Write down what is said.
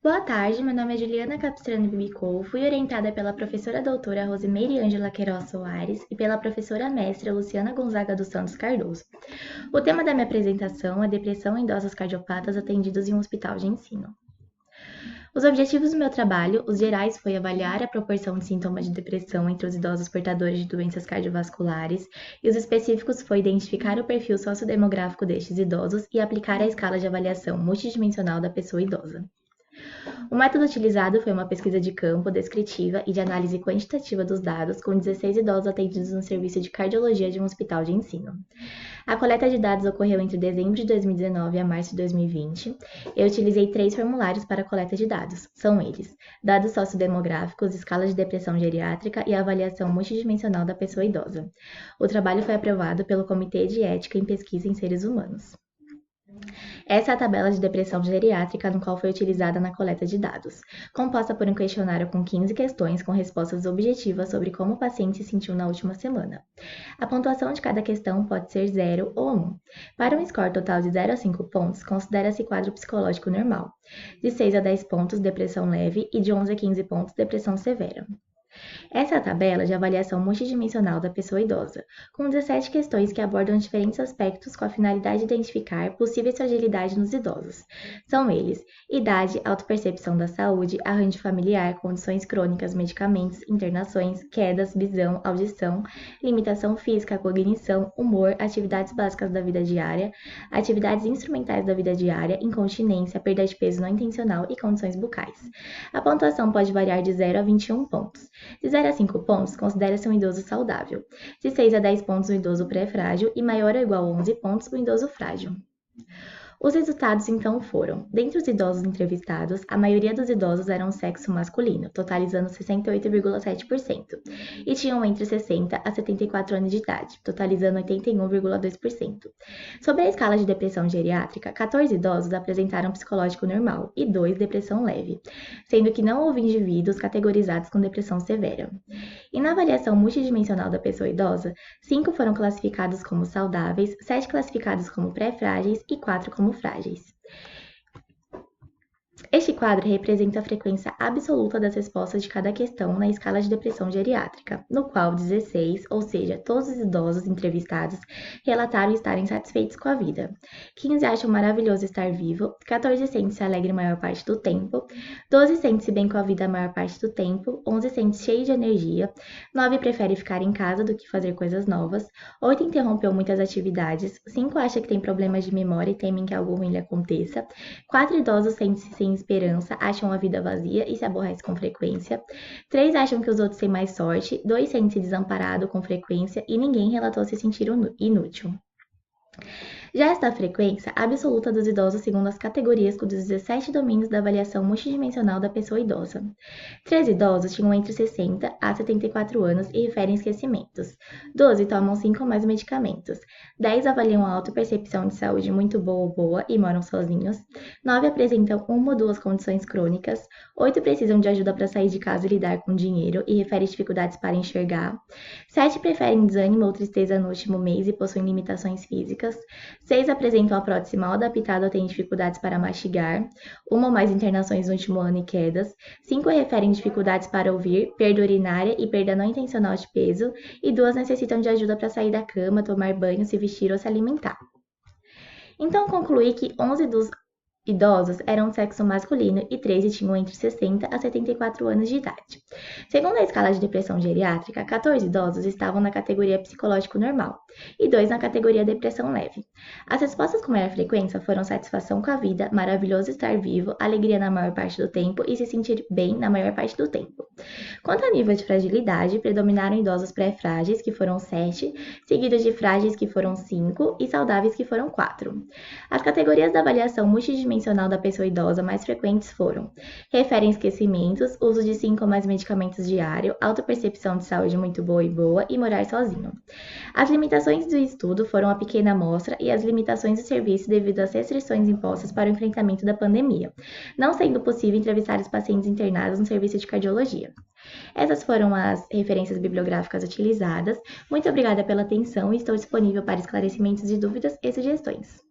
Boa tarde, meu nome é Juliana Capistrano Bibicou, fui orientada pela professora doutora Rosimeire Ângela Queiroz Soares e pela professora mestra Luciana Gonzaga dos Santos Cardoso. O tema da minha apresentação é depressão em idosos cardiopatas atendidos em um hospital de ensino. Os objetivos do meu trabalho, os gerais, foi avaliar a proporção de sintomas de depressão entre os idosos portadores de doenças cardiovasculares e os específicos foi identificar o perfil sociodemográfico destes idosos e aplicar a escala de avaliação multidimensional da pessoa idosa. O método utilizado foi uma pesquisa de campo descritiva e de análise quantitativa dos dados com 16 idosos atendidos no serviço de cardiologia de um hospital de ensino. A coleta de dados ocorreu entre dezembro de 2019 a março de 2020. Eu utilizei 3 formulários para a coleta de dados. São eles: dados sociodemográficos, escala de depressão geriátrica e avaliação multidimensional da pessoa idosa. O trabalho foi aprovado pelo Comitê de Ética em Pesquisa em Seres Humanos. Essa é a tabela de depressão geriátrica no qual foi utilizada na coleta de dados, composta por um questionário com 15 questões com respostas objetivas sobre como o paciente se sentiu na última semana. A pontuação de cada questão pode ser 0 ou 1. Para um score total de 0 a 5 pontos, considera-se quadro psicológico normal. De 6 a 10 pontos, depressão leve, e de 11 a 15 pontos, depressão severa. Essa é a tabela de avaliação multidimensional da pessoa idosa, com 17 questões que abordam diferentes aspectos com a finalidade de identificar possíveis fragilidades nos idosos. São eles: idade, autopercepção da saúde, arranjo familiar, condições crônicas, medicamentos, internações, quedas, visão, audição, limitação física, cognição, humor, atividades básicas da vida diária, atividades instrumentais da vida diária, incontinência, perda de peso não intencional e condições bucais. A pontuação pode variar de 0 a 21 pontos. De 0 a 5 pontos, considera-se um idoso saudável. De 6 a 10 pontos, o idoso pré-frágil e maior ou igual a 11 pontos, o idoso frágil. Os resultados então foram: dentre os idosos entrevistados, a maioria dos idosos eram sexo masculino, totalizando 68,7%, e tinham entre 60 a 74 anos de idade, totalizando 81,2%. Sobre a escala de depressão geriátrica, 14 idosos apresentaram psicológico normal e 2 depressão leve, sendo que não houve indivíduos categorizados com depressão severa. E na avaliação multidimensional da pessoa idosa, 5 foram classificados como saudáveis, 7 classificados como pré-frágeis e 4 como frágeis. Este quadro representa a frequência absoluta das respostas de cada questão na escala de depressão geriátrica, no qual 16, ou seja, todos os idosos entrevistados, relataram estarem satisfeitos com a vida. 15 acham maravilhoso estar vivo, 14 sentem-se alegre a maior parte do tempo, 12 sentem-se bem com a vida a maior parte do tempo, 11 sentem-se cheio de energia, 9 preferem ficar em casa do que fazer coisas novas, 8 interrompeu muitas atividades, 5 acham que têm problemas de memória e temem que algo ruim lhe aconteça, 4 idosos sentem-se sem esperança, acham a vida vazia e se aborrecem com frequência. 3 acham que os outros têm mais sorte, 2 sentem-se desamparados com frequência e ninguém relatou se sentir inútil. Já esta frequência absoluta dos idosos segundo as categorias com 17 domínios da avaliação multidimensional da pessoa idosa. 13 idosos tinham entre 60 a 74 anos e referem esquecimentos. 12 tomam 5 ou mais medicamentos. 10 avaliam a autopercepção de saúde muito boa ou boa e moram sozinhos. 9 apresentam 1 ou 2 condições crônicas. 8 precisam de ajuda para sair de casa e lidar com dinheiro e referem dificuldades para enxergar. 7 preferem desânimo ou tristeza no último mês e possuem limitações físicas. 6 apresentam a prótese mal adaptada ou têm dificuldades para mastigar, 1 ou mais internações no último ano e quedas, 5 referem dificuldades para ouvir, perda urinária e perda não intencional de peso, e 2 necessitam de ajuda para sair da cama, tomar banho, se vestir ou se alimentar. Então, concluí que 11 dos idosos eram de sexo masculino e 13 tinham entre 60 a 74 anos de idade. Segundo a escala de depressão geriátrica, 14 idosos estavam na categoria psicológico normal e 2 na categoria depressão leve. As respostas com maior frequência foram satisfação com a vida, maravilhoso estar vivo, alegria na maior parte do tempo e se sentir bem na maior parte do tempo. Quanto ao nível de fragilidade, predominaram idosos pré-frágeis, que foram 7, seguidos de frágeis, que foram 5, e saudáveis, que foram 4. As categorias da avaliação multidimensional da pessoa idosa mais frequentes foram: referem esquecimentos, uso de 5 ou mais medicamentos diário, autopercepção de saúde muito boa e morar sozinho. As limitações do estudo foram a pequena amostra e as limitações do serviço devido às restrições impostas para o enfrentamento da pandemia, não sendo possível entrevistar os pacientes internados no serviço de cardiologia. Essas foram as referências bibliográficas utilizadas. Muito obrigada pela atenção e estou disponível para esclarecimentos de dúvidas e sugestões.